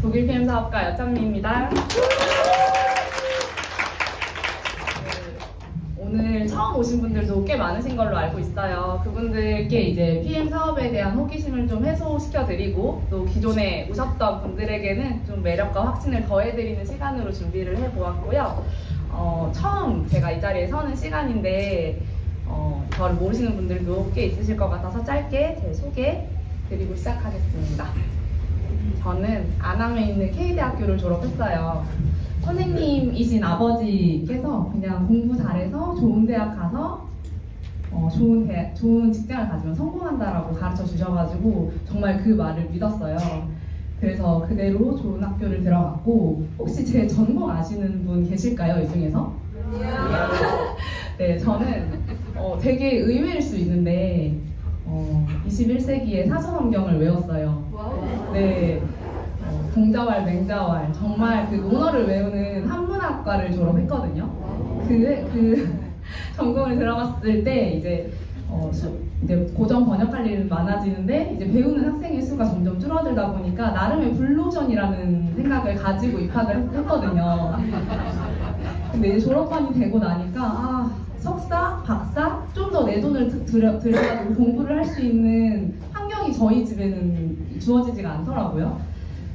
독일 PM 사업가 여창미입니다. 오늘 처음 오신 분들도 꽤 많으신 걸로 알고 있어요. 그분들께 이제 PM 사업에 대한 호기심을 좀 해소시켜드리고 또 기존에 오셨던 분들에게는 좀 매력과 확신을 더해드리는 시간으로 준비를 해보았고요. 처음 제가 이 자리에 서는 시간인데 저를 모르시는 분들도 꽤 있으실 것 같아서 짧게 제 소개 드리고 시작하겠습니다. 저는 안암에 있는 K대학교를 졸업했어요. 선생님이신 아버지께서 그냥 공부 잘해서 좋은 대학 가서 좋은 직장을 가지면 성공한다라고 가르쳐 주셔가지고 정말 그 말을 믿었어요. 그래서 그대로 좋은 학교를 들어갔고, 혹시 제 전공 아시는 분 계실까요? 이 중에서? 네, 저는 되게 의외일 수 있는데 21세기의 사서성경을 외웠어요. 네, 동자왈, 맹자왈, 정말 그 논어를 외우는 한문학과를 졸업했거든요. 그 전공을 들어갔을 때 이제 고전 번역할 일은 많아지는데 이제 배우는 학생의 수가 점점 줄어들다 보니까 나름의 블루전이라는 생각을 가지고 입학을 했거든요. 근데 이제 졸업반이 되고 나니까 석사, 박사, 좀 더 내 돈을 들여가지고 공부를 할 수 있는 환경이 저희 집에는 주어지지가 않더라고요.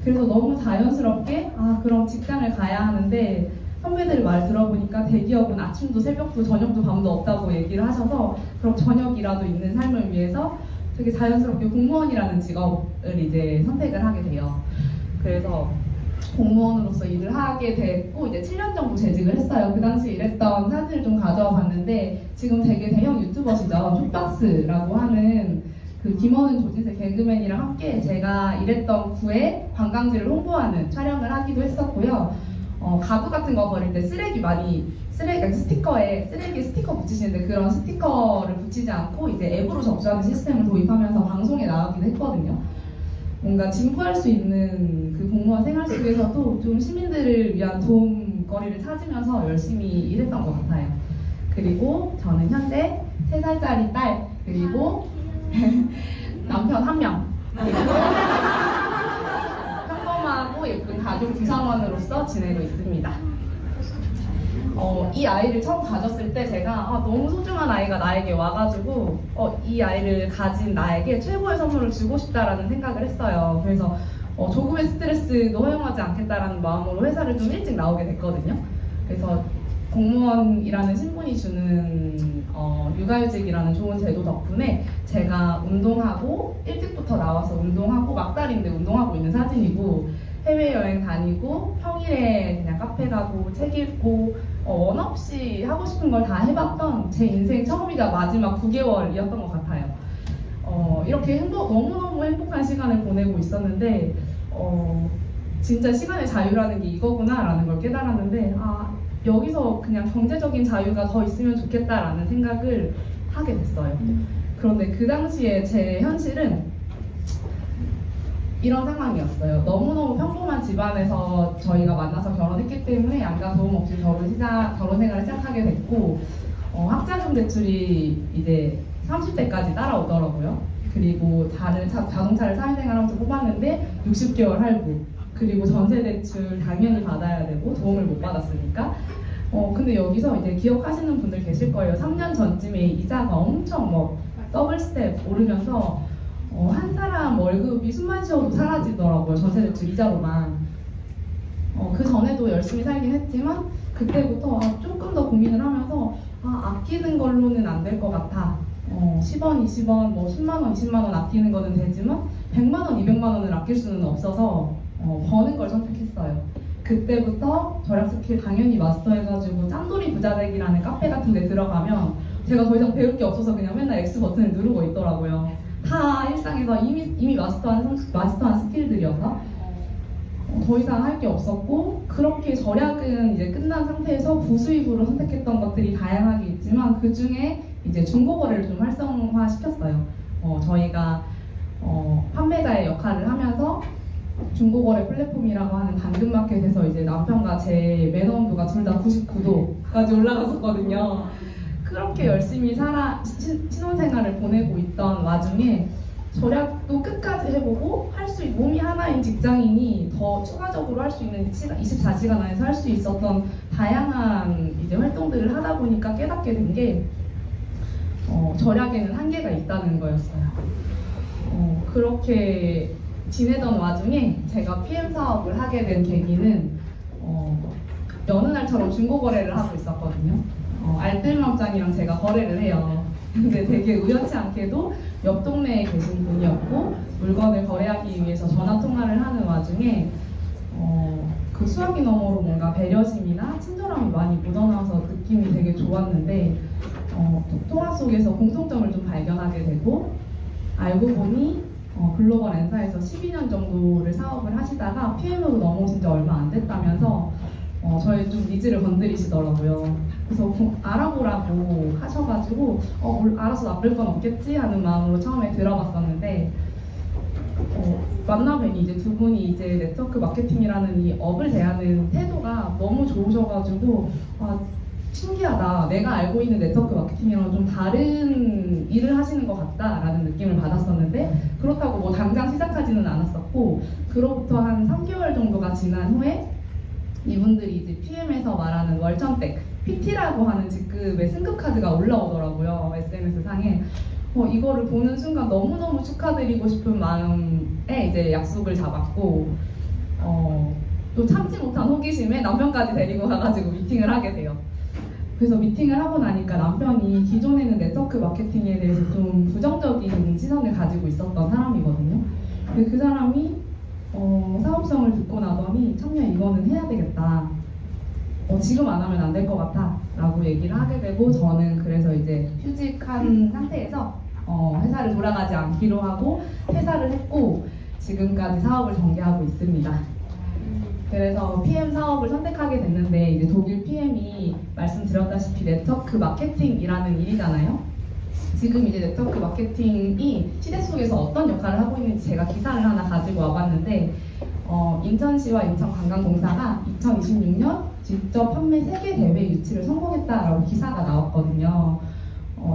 그래서 너무 자연스럽게 그럼 직장을 가야 하는데, 선배들 말 들어보니까 대기업은 아침도 새벽도 저녁도 밤도 없다고 얘기를 하셔서 그럼 저녁이라도 있는 삶을 위해서 되게 자연스럽게 공무원이라는 직업을 이제 선택을 하게 돼요. 그래서 공무원으로서 일을 하게 됐고, 이제 7년 정도 재직을 했어요. 그 당시 일했던 사진을 좀 가져와 봤는데, 지금 되게 대형 유튜버시죠. 쇼박스라고 하는 그 김원은 조진세 개그맨이랑 함께 제가 일했던 구에 관광지를 홍보하는 촬영을 하기도 했었고요. 가구 같은 거 버릴 때 쓰레기 스티커에 쓰레기 스티커 붙이시는데, 그런 스티커를 붙이지 않고 이제 앱으로 접수하는 시스템을 도입하면서 방송에 나가기도 했거든요. 뭔가 진부할 수 있는 그 공무원 생활 속에서도 좀 시민들을 위한 도움거리를 찾으면서 열심히 일했던 것 같아요. 그리고 저는 현재 3살짜리 딸, 그리고 남편 1명, 평범하고 예쁜 가족 구성원으로서 지내고 있습니다. 이 아이를 처음 가졌을 때 제가 너무 소중한 아이가 나에게 와가지고 이 아이를 가진 나에게 최고의 선물을 주고 싶다라는 생각을 했어요. 그래서 조금의 스트레스도 허용하지 않겠다라는 마음으로 회사를 좀 일찍 나오게 됐거든요. 그래서 공무원이라는 신분이 주는 육아휴직이라는 좋은 제도 덕분에 제가 운동하고, 일찍부터 나와서 운동하고, 막달인데 운동하고 있는 사진이고, 해외여행 다니고, 평일에 그냥 카페 가고, 책 읽고, 원 없이 하고 싶은 걸 다 해봤던 제 인생 처음이자 마지막 9개월이었던 것 같아요. 이렇게 너무너무 행복한 시간을 보내고 있었는데, 진짜 시간의 자유라는 게 이거구나 라는 걸 깨달았는데, 여기서 그냥 경제적인 자유가 더 있으면 좋겠다라는 생각을 하게 됐어요. 그런데 그 당시에 제 현실은 이런 상황이었어요. 너무너무 평범한 집안에서 저희가 만나서 결혼했기 때문에 양가 도움 없이 결혼 생활을 시작하게 됐고, 학자금 대출이 이제 30대까지 따라오더라고요. 그리고 다른 자동차를 사회생활하면서 뽑았는데 60개월 할부, 그리고 전세 대출 당연히 받아야 되고 도움을 못 받았으니까. 근데 여기서 이제 기억하시는 분들 계실 거예요. 3년 전쯤에 이자가 엄청 더블 스텝 오르면서 한 사람 월급이 숨만 쉬어도 사라지더라고요. 전세 대출 이자로만. 그 전에도 열심히 살긴 했지만 그때부터 조금 더 고민을 하면서 아끼는 걸로는 안 될 것 같아. 10원, 20원, 10만 원, 20만 원 아끼는 거는 되지만 100만 원, 200만 원을 아낄 수는 없어서 버는 걸 선택했어요. 그때부터 절약 스킬 당연히 마스터해가지고 짠돌이 부자되기라는 카페 같은 데 들어가면 제가 더 이상 배울 게 없어서 그냥 맨날 X 버튼을 누르고 있더라고요. 다 일상에서 이미 마스터한 스킬들이어서 더 이상 할 게 없었고, 그렇게 절약은 이제 끝난 상태에서 부수입으로 선택했던 것들이 다양하게 있지만 그 중에 이제 중고거래를 좀 활성화 시켰어요. 저희가 판매자의 역할을 하면서 중고거래 플랫폼이라고 하는 당근마켓에서 이제 남편과 제 매너온도가 둘 다 99도까지 올라갔었거든요. 그렇게 열심히 신혼생활을 보내고 있던 와중에 절약도 끝까지 해보고 몸이 하나인 직장인이 더 추가적으로 할 수 있는 24시간 안에서 할 수 있었던 다양한 이제 활동들을 하다 보니까 깨닫게 된 게 절약에는 한계가 있다는 거였어요. 그렇게 지내던 와중에 제가 PM 사업을 하게 된 계기는 여느 날처럼 중고 거래를 하고 있었거든요. 알뜰맘장이랑 제가 거래를 해요. 근데 되게 우연치 않게도 옆 동네에 계신 분이었고 물건을 거래하기 위해서 전화 통화를 하는 와중에 그 수화기 너머로 뭔가 배려심이나 친절함이 많이 묻어나와서 느낌이 되게 좋았는데 통화 속에서 공통점을 좀 발견하게 되고 알고 보니 글로벌 N사에서 12년 정도를 사업을 하시다가 PM으로 넘어오신 지 얼마 안 됐다면서 저의 좀 니즈를 건드리시더라고요. 그래서 알아보라고 하셔가지고 알아서 나쁠 건 없겠지 하는 마음으로 처음에 들어봤었는데 만나뵈니 이제 두 분이 이제 네트워크 마케팅이라는 이 업을 대하는 태도가 너무 좋으셔가지고 신기하다. 내가 알고 있는 네트워크 마케팅이랑 좀 다른 일을 하시는 것 같다라는 느낌을 받았었는데 그렇다고 뭐 당장 시작하지는 않았었고 그로부터 한 3개월 정도가 지난 후에 이분들이 이제 PM에서 말하는 월천댁 PT라고 하는 직급의 승급 카드가 올라오더라고요. SNS 상에. 이거를 보는 순간 너무너무 축하드리고 싶은 마음에 이제 약속을 잡았고 또 참지 못한 호기심에 남편까지 데리고 가가지고 미팅을 하게 돼요. 그래서 미팅을 하고 나니까 남편이 기존에는 네트워크 마케팅에 대해서 좀 부정적인 시선을 가지고 있었던 사람이거든요. 근데 그 사람이 사업성을 듣고 나더니 청년 이거는 해야 되겠다. 지금 안 하면 안 될 것 같아 라고 얘기를 하게 되고 저는 그래서 이제 휴직한 상태에서 회사를 돌아가지 않기로 하고 퇴사를 했고 지금까지 사업을 전개하고 있습니다. 그래서 PM 사업을 선택하게 됐는데 이제 독일 PM이 말씀드렸다시피 네트워크 마케팅이라는 일이잖아요. 지금 이제 네트워크 마케팅이 시대 속에서 어떤 역할을 하고 있는지 제가 기사를 하나 가지고 와봤는데 인천시와 인천관광공사가 2026년 직접 판매 세계 대회 유치를 성공했다라고 기사가 나왔거든요.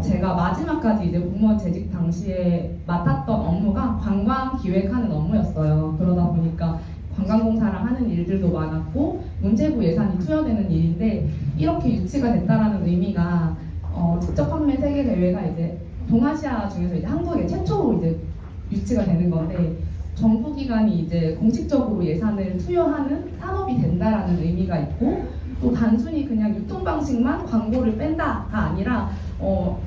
제가 마지막까지 이제 공무원 재직 당시에 맡았던 업무가 관광 기획하는 업무였어요. 그러다 보니까 관광공사랑 하는 일들도 많았고 문체부 예산이 투여되는 일인데 이렇게 유치가 됐다라는 의미가 직접 판매 세계 대회가 이제 동아시아 중에서 이제 한국에 최초로 이제 유치가 되는 건데 정부 기관이 이제 공식적으로 예산을 투여하는 산업이 된다라는 의미가 있고 또 단순히 그냥 유통 방식만 광고를 뺀다가 아니라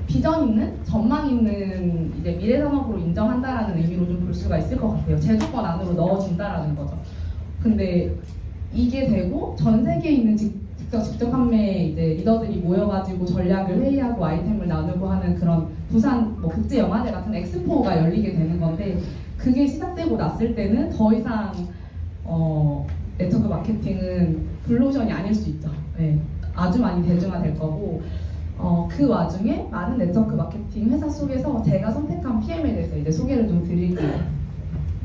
비전 있는 전망 있는 이제 미래 산업으로 인정한다라는 의미로 좀 볼 수가 있을 것 같아요. 제도권 안으로 넣어준다라는 거죠. 근데 이게 되고 전 세계에 있는 직접 판매 이제 리더들이 모여가지고 전략을 회의하고 아이템을 나누고 하는 그런 부산 뭐 국제 영화제 같은 엑스포가 열리게 되는 건데 그게 시작되고 났을 때는 더 이상 네트워크 마케팅은 블루오션이 아닐 수 있죠. 네, 아주 많이 대중화될 거고 그 와중에 많은 네트워크 마케팅 회사 속에서 제가 선택한 PM에 대해서 이제 소개를 좀 드릴게요.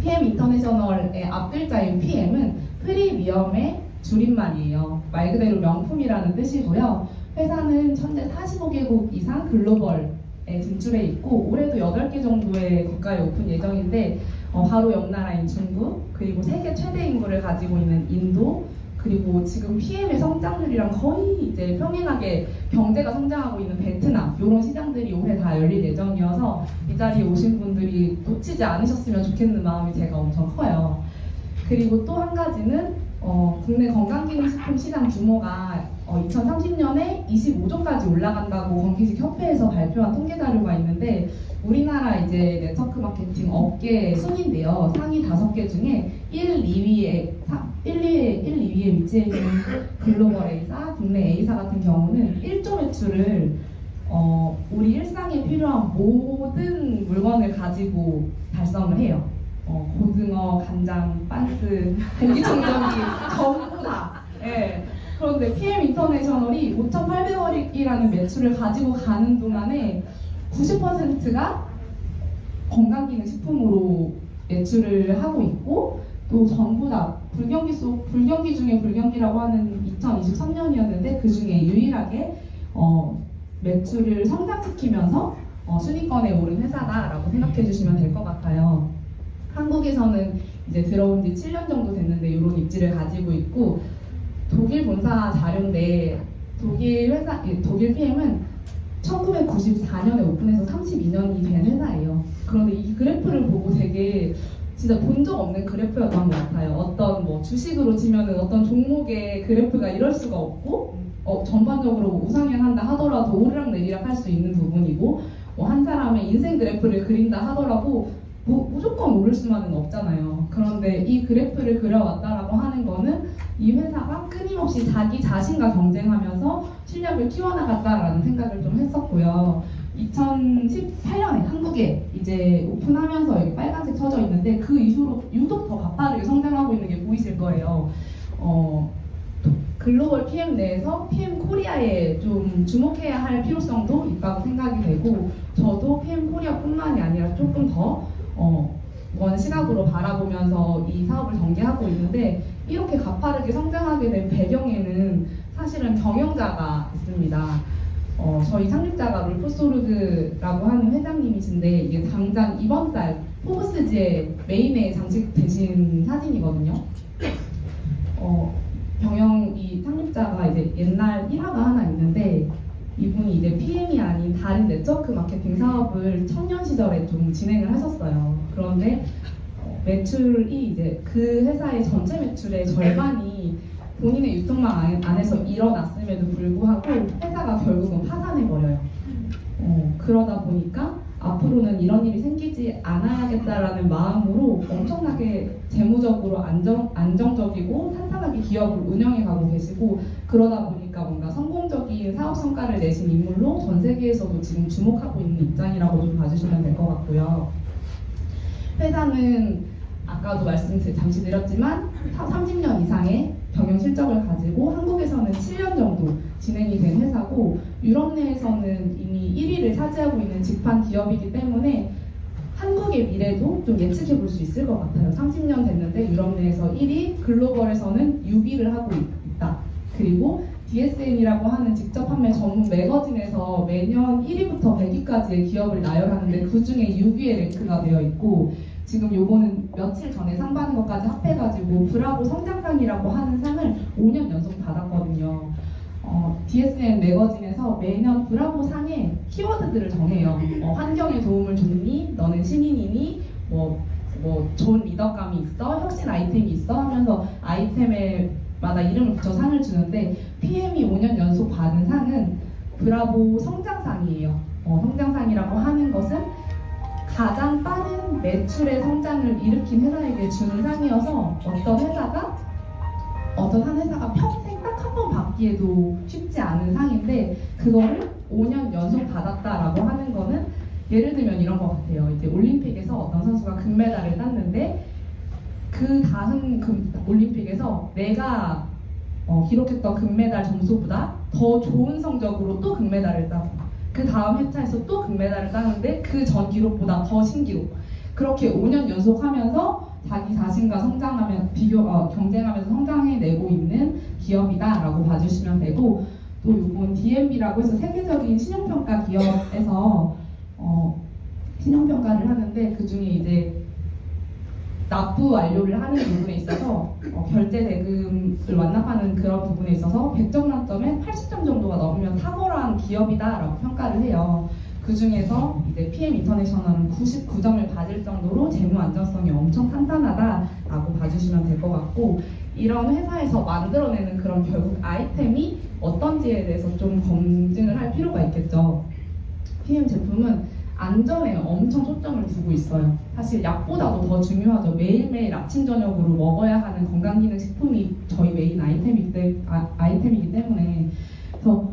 PM 인터내셔널의 앞글자인 PM은 프리미엄의 줄임말이에요. 말 그대로 명품이라는 뜻이고요. 회사는 현재 45개국 이상 글로벌에 진출해 있고 올해도 8개 정도의 국가에 오픈 예정인데 바로 옆 나라인 중국, 그리고 세계 최대 인구를 가지고 있는 인도, 그리고 지금 PM의 성장률이랑 거의 이제 평행하게 경제가 성장하고 있는 베트남 이런 시장들이 올해 다 열릴 예정이어서 이 자리에 오신 분들이 놓치지 않으셨으면 좋겠는 마음이 제가 엄청 커요. 그리고 또 한 가지는 국내 건강기능식품 시장 규모가 2030년에 25조까지 올라간다고 건기식협회에서 발표한 통계 자료가 있는데 우리나라 이제 네트워크 마케팅 업계 순인데요. 상위 5개 중에 1, 2위에 위치해 있는 글로벌 A사, 국내 A사 같은 경우는 1조 매출을 우리 일상에 필요한 모든 물건을 가지고 달성을 해요. 고등어, 간장, 빤스, 공기청정기 전부 다. 예. 그런데 PM 인터내셔널이 5,800억이라는 매출을 가지고 가는 동안에 90%가 건강기능식품으로 매출을 하고 있고 또 전부 다 불경기 중에 불경기라고 하는 2023년이었는데 그 중에 유일하게 매출을 성장시키면서 순위권에 오른 회사다라고 생각해 주시면 될 것 같아요. 한국에서는 이제 들어온 지 7년 정도 됐는데 이런 입지를 가지고 있고, 독일 본사 자료인데 독일 PM은 1994년에 오픈해서 32년이 된 회사예요. 그런데 이 그래프를 보고 되게 진짜 본 적 없는 그래프였던 것 같아요. 어떤 뭐 주식으로 치면은 어떤 종목의 그래프가 이럴 수가 없고, 전반적으로 우상향한다 하더라도 오르락 내리락 할 수 있는 부분이고, 한 사람의 인생 그래프를 그린다 하더라도 무조건 오를 수만은 없잖아요. 그런데 이 그래프를 그려왔다라고 하는 거는 이 회사가 끊임없이 자기 자신과 경쟁하면서 실력을 키워나갔다라는 생각을 좀 했었고요. 2018년에 한국에 이제 오픈하면서 여기 빨간색 쳐져 있는데, 그 이후로 유독 더 가파르게 성장하고 있는 게 보이실 거예요. 글로벌 PM 내에서 PM 코리아에 좀 주목해야 할 필요성도 있다고 생각이 되고, 저도 PM 코리아뿐만이 아니라 조금 더 먼 시각으로 바라보면서 이 사업을 전개하고 있는데, 이렇게 가파르게 성장하게 된 배경에는 사실은 경영자가 있습니다. 저희 창립자가 룰프소르드라고 하는 회장님이신데, 이게 당장 이번 달 포브스지에 메인에 장식되신 사진이거든요. 이 창립자가 이제 옛날 일화가 하나 있는데, 이분이 이제 PM이 아닌 다른 네트워크 마케팅 사업을 청년 시절에 좀 진행을 하셨어요. 그런데 매출이 이제 그 회사의 전체 매출의 절반이 본인의 유통망 안에서 일어났음에도 불구하고 회사가 결국은 파산해버려요. 그러다 보니까 앞으로는 이런 일이 생기지 않아야겠다라는 마음으로 엄청나게 재무적으로 안정적이고 탄탄하게 기업을 운영해 가고 계시고, 그러다 보니까 뭔가 성공적인 사업 성과를 내신 인물로 전 세계에서도 지금 주목하고 있는 입장이라고 좀 봐주시면 될 것 같고요. 회사는 아까도 잠시 드렸지만 30년 이상의 경영 실적을 가지고 한국에서는 7년 정도 진행이 된 회사고, 유럽 내에서는 이미 1위를 차지하고 있는 직판 기업이기 때문에 한국의 미래도 좀 예측해 볼 수 있을 것 같아요. 30년 됐는데 유럽 내에서 1위, 글로벌에서는 6위를 하고 있다. 그리고 DSN이라고 하는 직접 판매 전문 매거진에서 매년 1위부터 100위까지의 기업을 나열하는데 그 중에 6위에 랭크가 되어 있고, 지금 요거는 며칠 전에 상 받은 것까지 합해가지고 브라보 성장상이라고 하는 상을 5년 연속 받았거든요. DSN 매거진에서 매년 브라보 상에 키워드들을 정해요. 환경에 도움을 줬니? 너는 신인이니? 좋은 리더감이 있어? 혁신 아이템이 있어? 하면서 아이템마다 이름을 붙여 상을 주는데, PM이 5년 연속 받은 상은 브라보 성장상이에요. 성장상이라고 하는 것은 가장 빠른 매출의 성장을 일으킨 회사에게 주는 상이어서, 어떤 한 회사가 평생 딱 한 번 받기에도 쉽지 않은 상인데, 그거를 5년 연속 받았다라고 하는 거는, 예를 들면 이런 것 같아요. 이제 올림픽에서 어떤 선수가 금메달을 땄는데, 그 다음 올림픽에서 내가 기록했던 금메달 점수보다 더 좋은 성적으로 또 금메달을 따고, 그 다음 회차에서 또 금메달을 따는데 그 전 기록보다 더 신기록, 그렇게 5년 연속하면서 자기 자신과 경쟁하면서 성장해내고 있는 기업이다라고 봐주시면 되고, 또 이번 DMB라고 해서 세계적인 신용평가 기업에서 신용평가를 하는데, 그 중에 이제 납부 완료를 하는 부분에 있어서 결제 대금을 완납하는 그런 부분에 있어서 100점 만점에 80점 정도가 넘으면 탁월한 기업이다라고 평가를 해요. 그 중에서 이제 PM 인터내셔널은 99점을 받을 정도로 재무 안정성이 엄청 탄탄하다라고 봐주시면 될 것 같고, 이런 회사에서 만들어내는 그런 결국 아이템이 어떤지에 대해서 좀 검증을 할 필요가 있겠죠. PM 제품은 안전에 엄청 초점을 두고 있어요. 사실 약보다도 더 중요하죠. 매일매일 아침 저녁으로 먹어야 하는 건강기능식품이 저희 메인 아이템이기 때문에. 그래서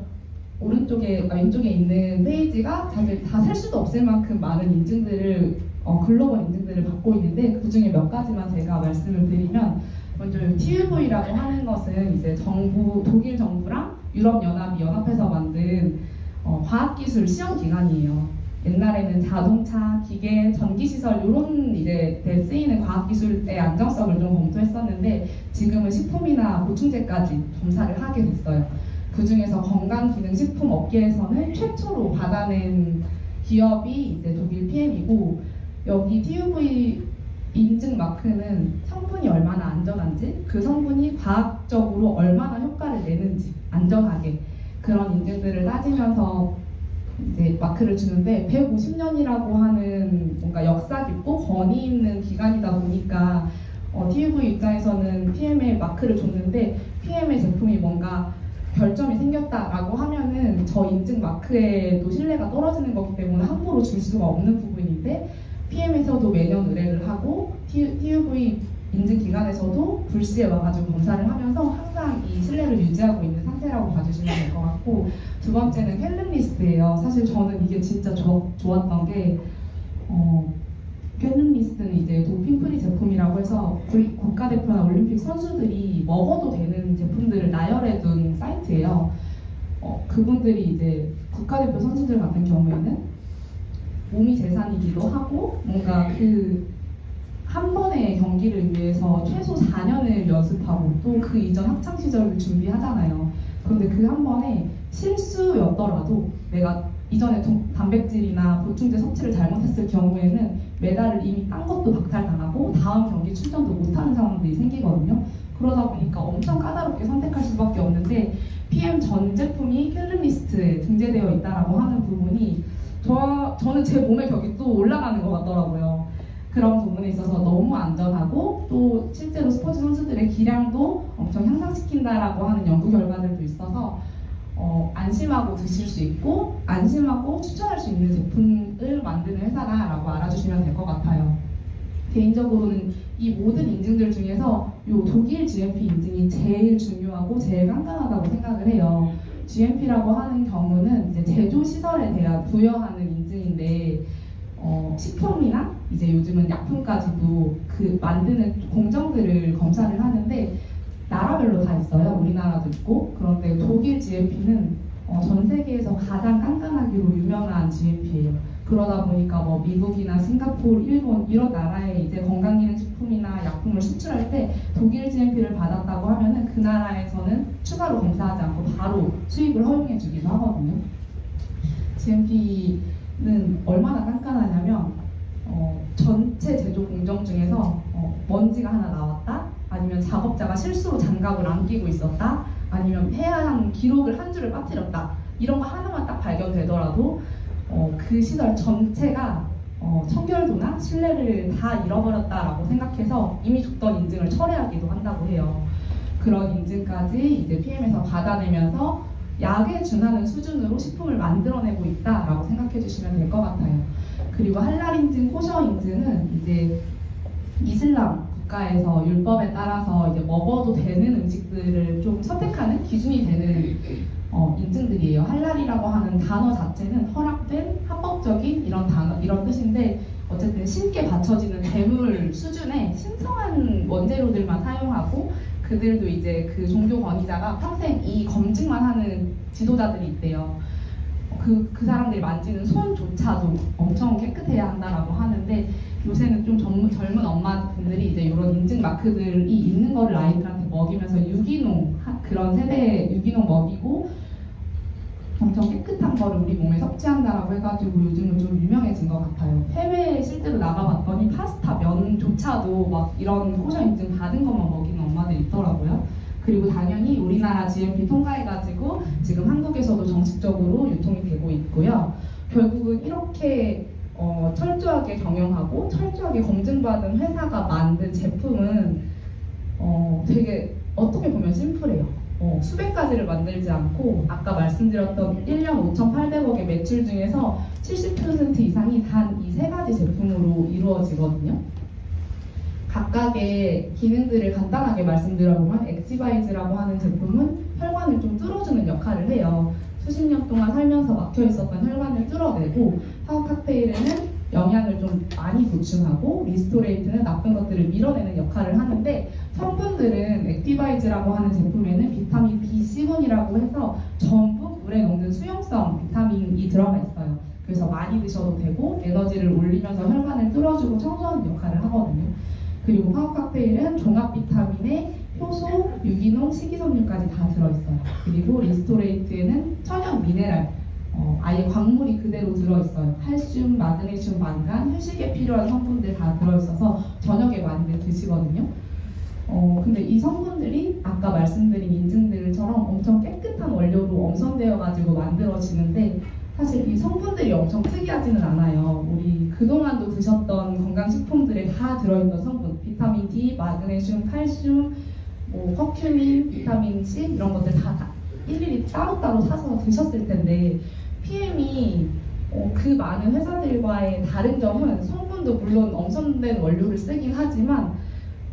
왼쪽에 있는 페이지가 사실 다 살 수도 없을 만큼 많은 인증들을 글로벌 인증들을 받고 있는데, 그 중에 몇 가지만 제가 말씀을 드리면, 먼저 TÜV라고 하는 것은 이제 독일 정부랑 유럽 연합이 연합해서 만든 과학기술 시험 기관이에요. 옛날에는 자동차, 기계, 전기시설 이런 이제 데 쓰이는 과학기술의 안정성을 좀 검토했었는데, 지금은 식품이나 보충제까지 검사를 하게 됐어요. 그 중에서 건강기능식품 업계에서는 최초로 받아낸 기업이 이제 독일 PM이고, 여기 TUV 인증 마크는 성분이 얼마나 안전한지, 그 성분이 과학적으로 얼마나 효과를 내는지 안전하게 그런 인증들을 따지면서 이제 마크를 주는데, 150년이라고 하는 뭔가 역사 깊고 권위 있는 기간이다 보니까 TUV 입장에서는 PM에 마크를 줬는데, PM의 제품이 뭔가 결점이 생겼다라고 하면은 저 인증 마크에도 신뢰가 떨어지는 거기 때문에 함부로 줄 수가 없는 부분인데, PM에서도 매년 의뢰를 하고 TUV 인증 기관에서도 불시에 와가지고 검사를 하면서 항상 이 신뢰를 유지하고 있는 상태라고 봐주시면 될 것 같고, 두 번째는 ���른리스트예요. 사실 저는 이게 진짜 좋았던 게 ���른리스트는 이제 도핑프리 제품이라고 해서 국가대표나 올림픽 선수들이 먹어도 되는 제품들을 나열해둔 사이트예요. 그분들이 이제 국가대표 선수들 같은 경우에는 몸이 재산이기도 하고, 뭔가 그 한 번의 경기를 위해서 최소 4년을 연습하고 또 그 이전 학창 시절을 준비하잖아요. 그런데 그 한 번에 실수였더라도 내가 이전에 단백질이나 보충제 섭취를 잘못했을 경우에는 메달을 이미 딴 것도 박탈당하고 다음 경기 출전도 못하는 상황들이 생기거든요. 그러다 보니까 엄청 까다롭게 선택할 수밖에 없는데, PM 전 제품이 ���른리스트에 등재되어 있다라고 하는 부분이 저는 제 몸의 격이 또 올라가는 것 같더라고요. 그런 부분에 있어서 너무 안전하고, 또 실제로 스포츠 선수들의 기량도 엄청 향상시킨다라고 하는 연구 결과들도 있어서 안심하고 드실 수 있고 안심하고 추천할 수 있는 제품을 만드는 회사다라고 알아주시면 될 것 같아요. 개인적으로는 이 모든 인증들 중에서 이 독일 GMP 인증이 제일 중요하고 제일 깐깐하다고 생각을 해요. GMP라고 하는 경우는 이제 제조 시설에 대한 부여하는 인증인데, 식품이나 이제 요즘은 약품까지도 그 만드는 공정들을 검사를 하는데 나라별로 다 있어요. 우리나라도 있고. 그런데 독일 GMP는 전 세계에서 가장 깐깐하기로 유명한 GMP예요. 그러다 보니까 뭐 미국이나 싱가포르, 일본 이런 나라에 이제 건강기능식품이나 약품을 수출할 때 독일 GMP를 받았다고 하면은 그 나라에서는 추가로 검사하지 않고 바로 수입을 허용해주기도 하거든요. GMP는 얼마나 깐깐하냐면 전체 제조 공정 중에서 먼지가 하나 나왔다, 아니면 작업자가 실수로 장갑을 안 끼고 있었다, 아니면 해양 기록을 한 줄을 빠뜨렸다, 이런 거 하나만 딱 발견되더라도 그 시설 전체가 청결도나 신뢰를 다 잃어버렸다라고 생각해서 이미 줬던 인증을 철회하기도 한다고 해요. 그런 인증까지 이제 PM에서 받아내면서 약에 준하는 수준으로 식품을 만들어내고 있다라고 생각해 주시면 될 것 같아요. 그리고 할랄 인증, 코셔 인증은 이제 이슬람 국가에서 율법에 따라서 이제 먹어도 되는 음식들을 좀 선택하는 기준이 되는 인증들이에요. 할랄이라고 하는 단어 자체는 허락된, 합법적인 이런 뜻인데, 어쨌든 신께 바쳐지는 재물 수준의 신성한 원재료들만 사용하고, 그들도 이제 그 종교 권위자가 평생 이 검증만 하는 지도자들이 있대요. 그 사람들이 만지는 손조차도 엄청 깨끗해야 한다라고 하는데, 요새는 좀 젊은 엄마분들이 이제 이런 인증 마크들이 있는 거를 아이들한테 먹이면서 유기농, 그런 세대의 유기농 먹이고 엄청 깨끗한 거를 우리 몸에 섭취한다라고 해가지고 요즘은 좀 유명해진 것 같아요. 해외에 실제로 나가봤더니 파스타 면조차도 막 이런 코셔 인증 받은 것만 먹이는 엄마들이 있더라고요. 그리고 당연히 우리나라 GMP 통과해가지고 지금 한국에서도 정식적으로 유통이 되고 있고요. 결국은 이렇게 철저하게 경영하고 철저하게 검증받은 회사가 만든 제품은 되게 어떻게 보면 심플해요. 수백 가지를 만들지 않고 아까 말씀드렸던 1년 5,800억의 매출 중에서 70% 이상이 단 이 세 가지 제품으로 이루어지거든요. 각각의 기능들을 간단하게 말씀드려보면, 액티바이즈라고 하는 제품은 혈관을 좀 뚫어주는 역할을 해요. 수십 년 동안 살면서 막혀 있었던 혈관을 뚫어내고, 파워 칵테일에는 영양을 좀 많이 보충하고, 리스토레이트는 나쁜 것들을 밀어내는 역할을 하는데, 성분들은 액티바이즈라고 하는 제품에는 비타민 B10이라고 해서 전부 물에 녹는 수용성 비타민이 들어가 있어요. 그래서 많이 드셔도 되고 에너지를 올리면서 혈관을 뚫어주고 청소하는 역할을 하거든요. 그리고 파워 칵테일은 종합 비타민에 효소, 유기농, 식이섬유까지 다 들어있어요. 그리고 리스토레이트에는 천연 미네랄, 아예 광물이 그대로 들어있어요. 칼슘, 마그네슘, 망간, 휴식에 필요한 성분들 다 들어있어서 저녁에 많이들 드시거든요. 근데 이 성분들이 아까 말씀드린 인증들처럼 엄청 깨끗한 원료로 엄선되어 가지고 만들어지는데 사실 이 성분들이 엄청 특이하지는 않아요. 우리 그동안도 드셨던 건강식품들에 다 들어있던 성분, 비타민 D, 마그네슘, 칼슘, 커큐민, 비타민 C 이런 것들 다 일일이 따로따로 사서 드셨을 텐데 PM이 그 많은 회사들과의 다른 점은 성분도 물론 엄선된 원료를 쓰긴 하지만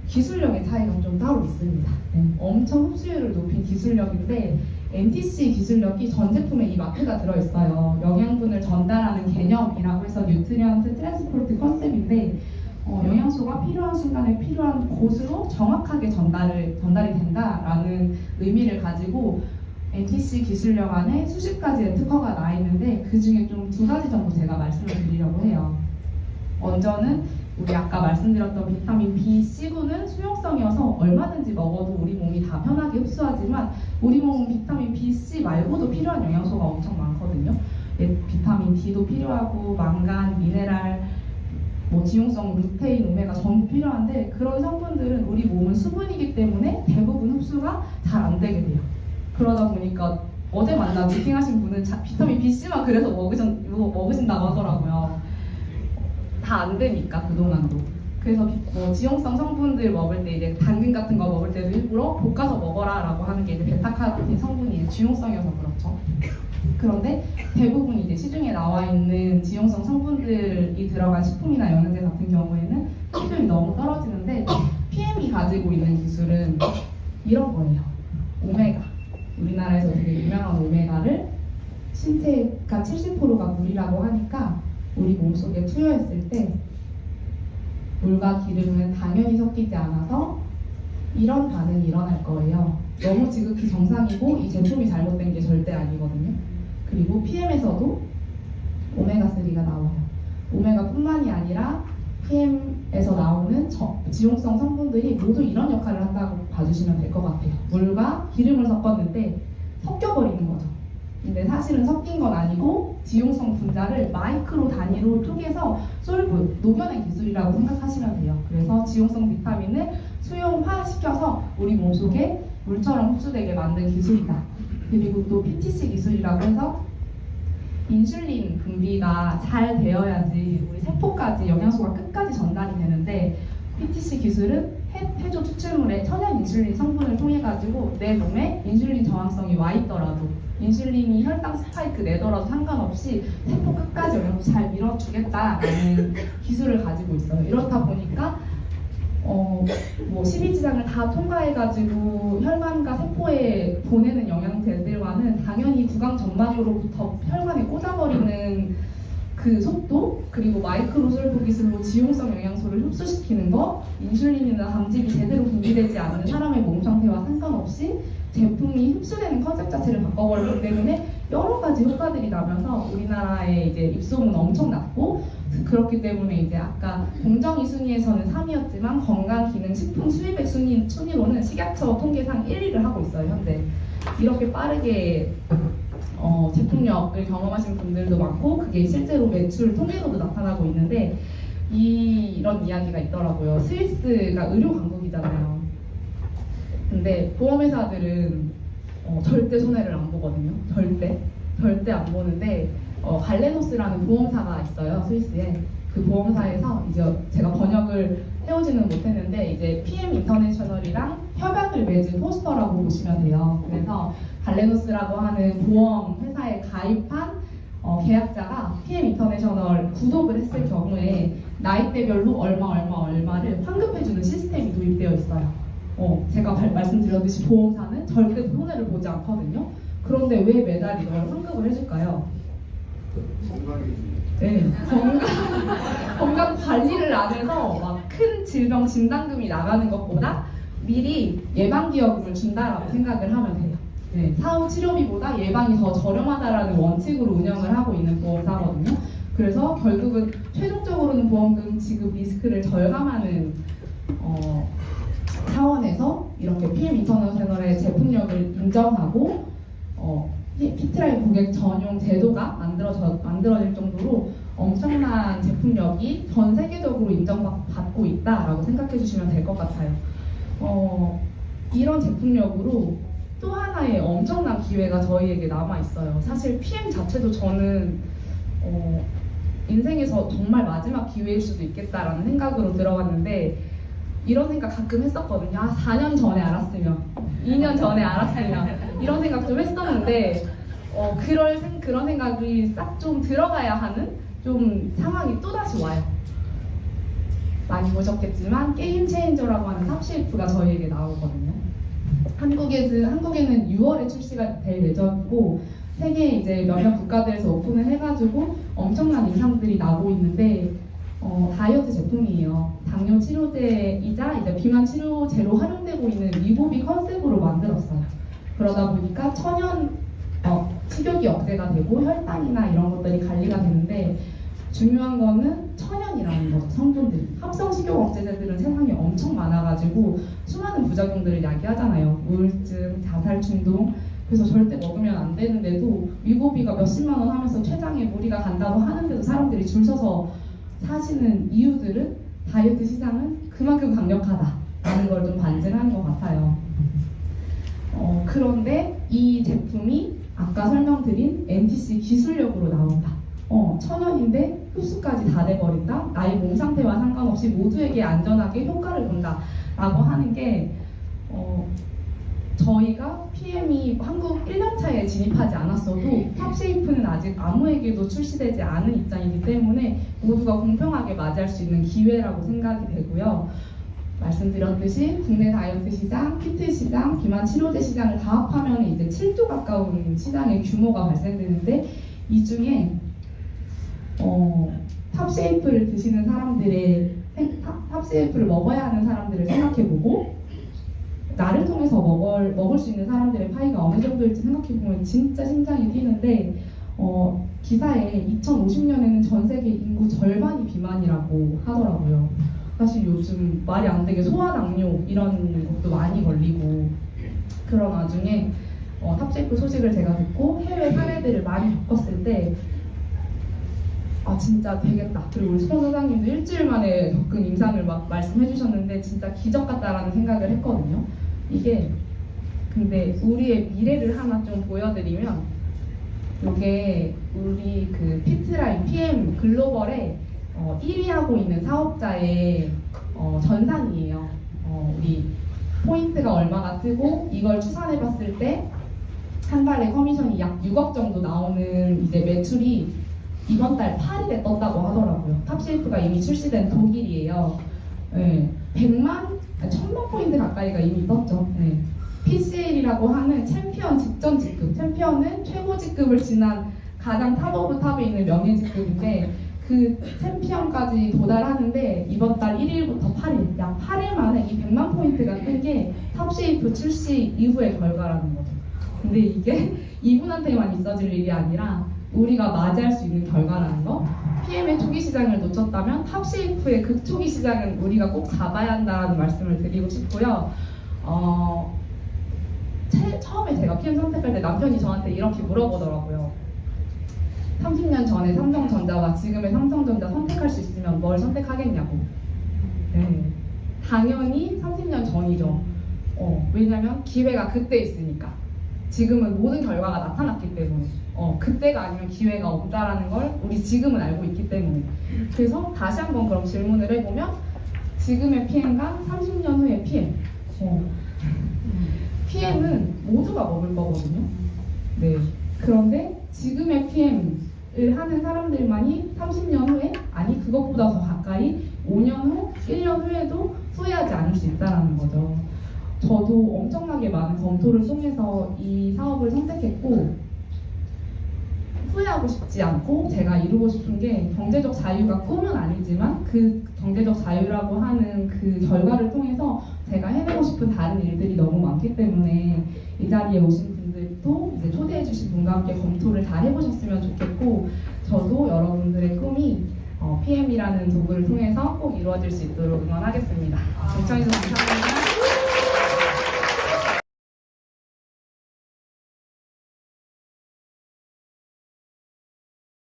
기술력의 차이가 좀 따로 있습니다. 네, 엄청 흡수율을 높인 기술력인데 NTC 기술력이 전 제품에 이 마크가 들어있어요. 영양분을 전달하는 개념이라고 해서 뉴트리언트 트랜스포트 컨셉인데 영양소가 필요한 순간에 필요한 곳으로 정확하게 전달이 된다라는 의미를 가지고 NTC 기술력 안에 수십 가지의 특허가 나 있는데 그 중에 좀 2가지 정도 제가 말씀을 드리려고 해요. 먼저는 우리 아까 말씀드렸던 비타민 B, C군은 수용성이어서 얼마든지 먹어도 우리 몸이 다 편하게 흡수하지만 우리 몸은 비타민 B, C 말고도 필요한 영양소가 엄청 많거든요. 비타민 D도 필요하고 망간, 미네랄, 지용성, 루테인, 오메가 전부 필요한데 그런 성분들은 우리 몸은 수분이기 때문에 대부분 흡수가 잘 안 되게 돼요. 그러다 보니까 어제 만난 미팅하신 분은 비타민 B, C만 그래서 먹으신다고 하더라고요. 다 안 되니까 그동안도. 그래서 지용성 성분들 먹을 때 이제 당근 같은 거 먹을 때도 일부러 볶아서 먹어라라고 하는 게 이제 베타카로틴 성분이에요. 지용성이어서 그렇죠. 그런데 대부분 이제 시중에 나와 있는 지용성 성분들이 들어간 식품이나 영양제 같은 경우에는 흡수율이 너무 떨어지는데 PM이 가지고 있는 기술은 이런 거예요. 오메가. 우리나라에서 되게 유명한 오메가를 신체가 70%가 물이라고 하니까 우리 몸속에 투여했을 때 물과 기름은 당연히 섞이지 않아서 이런 반응이 일어날 거예요. 너무 지극히 정상이고 이 제품이 잘못된 게 절대 아니거든요. 그리고 PM에서도 오메가3가 나와요. 오메가뿐만이 아니라 PM에서 나오는 지용성 성분들이 모두 이런 역할을 한다고 봐주시면 될 것 같아요. 물과 기름을 섞었는데 섞여버리는 거죠. 근데 사실은 섞인 건 아니고 지용성 분자를 마이크로 단위로 쪼개서 솔브, 녹여낸 기술이라고 생각하시면 돼요. 그래서 지용성 비타민을 수용화시켜서 우리 몸속에 물처럼 흡수되게 만든 기술이다. 그리고 또 PTC 기술이라고 해서 인슐린 분비가 잘 되어야지 우리 세포까지 영양소가 끝까지 전달이 되는데 PTC 기술은 해조 추출물의 천연 인슐린 성분을 통해 가지고 내 몸에 인슐린 저항성이 와 있더라도 인슐린이 혈당 스파이크 내더라도 상관없이 세포 끝까지 영양소 잘 밀어주겠다라는 기술을 가지고 있어요. 이렇다 보니까 12지장을 다 통과해가지고 혈관과 세포에 보내는 영양제들과는 당연히 구강 점막으로부터 혈관에 꽂아버리는 그 속도, 그리고 마이크로 솔브 기술로 지용성 영양소를 흡수시키는 거, 인슐린이나 감질이 제대로 분비되지 않는 사람의 몸 상태와 상관없이 제품이 흡수되는 컨셉 자체를 바꿔버리기 때문에 여러 가지 효과들이 나면서 우리나라의 이제 입소문 엄청 났고, 그렇기 때문에 이제 아까 공정위 순위에서는 3위였지만 건강기능식품 수입액 순위로는 식약처 통계상 1위를 하고 있어요, 현재. 이렇게 빠르게 제품력을 경험하신 분들도 많고 그게 실제로 매출 통계로도 나타나고 있는데 이런 이야기가 있더라고요. 스위스가 의료 강국이잖아요. 근데 보험회사들은 절대 손해를 안 보거든요. 절대 안 보는데 갈레노스라는 보험사가 있어요, 스위스에. 그 보험사에서 이제 제가 번역을 해오지는 못했는데 이제 PM 인터내셔널이랑 협약을 맺은 포스터라고 보시면 돼요. 그래서 갈레노스라고 하는 보험 회사에 가입한 계약자가 PM 인터내셔널 구독을 했을 경우에 나이대별로 얼마를 환급해주는 시스템이 도입되어 있어요. 제가 말씀드렸듯이 보험사는 절대 손해를 보지 않거든요. 그런데 왜 매달 이걸 환급을 해줄까요? 네, 건강 관리를 안 해서 막 큰 질병 진단금이 나가는 것보다 미리 예방기여금을 준다라고 생각을 하면 돼요. 네, 사후 치료비보다 예방이 더 저렴하다라는 원칙으로 운영을 하고 있는 보험사거든요. 그래서 결국은 최종적으로는 보험금 지급 리스크를 절감하는 차원에서 이렇게 PM 인터내셔널의 제품력을 인정하고 피트라인 고객 전용 제도가 만들어질 정도로 엄청난 제품력이 전 세계적으로 인정받고 있다라고 생각해 주시면 될 것 같아요. 이런 제품력으로 또 하나의 엄청난 기회가 저희에게 남아 있어요. 사실 PM 자체도 저는 인생에서 정말 마지막 기회일 수도 있겠다라는 생각으로 들어갔는데, 이런 생각 가끔 했었거든요. 4년 전에 알았으면, 2년 전에 알았으면, 이런 생각 좀 했었는데, 그런 생각이 싹 좀 들어가야 하는 좀 상황이 또다시 와요. 많이 보셨겠지만 게임 체인저라고 하는 탑쉐이프가 저희에게 나오거든요. 한국에는 6월에 출시가 될 예정이고, 세계 이제 몇몇 국가들에서 오픈을 해가지고 엄청난 인상들이 나고 있는데, 다이어트 제품이에요. 당뇨 치료제이자 이제 비만 치료제로 활용되고 있는 위고비 컨셉으로 만들었어요. 그러다 보니까 천연 식욕이 억제가 되고 혈당이나 이런 것들이 관리가 되는데, 중요한 거는 천연이라는 거죠. 성분들. 합성 식욕 억제제들은 세상에 엄청 많아가지고 수많은 부작용들을 야기하잖아요. 우울증, 자살 충동. 그래서 절대 먹으면 안 되는데도 위고비가 몇십만 원 하면서 췌장에 무리가 간다고 하는데도 사람들이 줄 서서 사시는 이유들은, 다이어트 시장은 그만큼 강력하다라는 걸 좀 반증하는 것 같아요. 그런데 이 제품이 아까 설명드린 NTC 기술력으로 나온다. 천연인데 흡수까지 다 돼버린다. 나의 몸 상태와 상관없이 모두에게 안전하게 효과를 본다 라고 하는 게, 저희가 PM이 한국 1년차에 진입하지 않았어도 탑쉐이프는 아직 아무에게도 출시되지 않은 입장이기 때문에 모두가 공평하게 맞이할 수 있는 기회라고 생각이 되고요. 말씀드렸듯이 국내 다이어트 시장, 피트 시장, 비만 치료제 시장을 다 합하면 이제 7조 가까운 시장의 규모가 발생되는데, 이 중에 탑쉐이프를 드시는 사람들의 탑쉐이프를 먹어야 하는 사람들을 생각해보고, 나를 통해서 먹을 수 있는 사람들의 파이가 어느 정도일지 생각해보면 진짜 심장이 뛰는데, 기사에 2050년에는 전 세계 인구 절반이 비만이라고 하더라고요. 사실 요즘 말이 안 되게 소아당뇨 이런 것도 많이 걸리고, 그런 와중에 탑쉐이프 소식을 제가 듣고 해외 사례들을 많이 겪었을 때, 진짜 되겠다. 그리고 우리 스폰 사장님도 일주일 만에 겪은 임상을 막 말씀해 주셨는데 진짜 기적 같다라는 생각을 했거든요. 이게 근데 우리의 미래를 하나 좀 보여드리면, 이게 우리 그 피트라인 PM 글로벌의 1위 하고 있는 사업자의 전산이에요. 우리 포인트가 얼마가 뜨고 이걸 추산해 봤을 때 한 달에 커미션이 약 6억 정도 나오는 이제 매출이 이번 달 8일에 떴다고 하더라고요. 탑쉐이프가 이미 출시된 독일이에요. 네, 1000만 포인트 가까이가 이미 떴죠. 네. PCL이라고 하는 챔피언 직전 직급, 챔피언은 최고 직급을 지난 가장 탑 오브 탑에 있는 명예 직급인데, 그 챔피언까지 도달하는데 이번 달 1일부터 8일, 약 8일 만에 이 100만 포인트가 뜬 게 탑쉐이프 출시 이후의 결과라는 거죠. 근데 이게 이분한테만 있어질 일이 아니라 우리가 맞이할 수 있는 결과라는 거. PM의 초기 시장을 놓쳤다면 탑쉐이프의 극초기 시장은 우리가 꼭 잡아야 한다는 말씀을 드리고 싶고요. 처음에 제가 PM 선택할 때 남편이 저한테 이렇게 물어보더라고요. 30년 전에 삼성전자와 지금의 삼성전자 선택할 수 있으면 뭘 선택하겠냐고. 네. 당연히 30년 전이죠. 왜냐면 기회가 그때 있으니까. 지금은 모든 결과가 나타났기 때문에, 그때가 아니면 기회가 없다라는 걸 우리 지금은 알고 있기 때문에. 그래서 다시 한번 그럼 질문을 해보면, 지금의 PM과 30년 후의 PM. PM은 모두가 먹을 거거든요. 네. 그런데 지금의 PM을 하는 사람들만이 30년 후에, 아니 그것보다 더 가까이 5년 후, 1년 후에도 후회하지 않을 수 있다는 거죠. 저도 엄청나게 많은 검토를 통해서 이 사업을 선택했고, 후회하고 싶지 않고 제가 이루고 싶은 게, 경제적 자유가 꿈은 아니지만 그 경제적 자유라고 하는 그 결과를 통해서 제가 해내고 싶은 다른 일들이 너무 많기 때문에, 이 자리에 오신 분들도 이제 초대해 주신 분과 함께 검토를 잘 해보셨으면 좋겠고, 저도 여러분들의 꿈이 PM이라는 도구를 통해서 꼭 이루어질 수 있도록 응원하겠습니다. 시청해주셔서 감사합니다.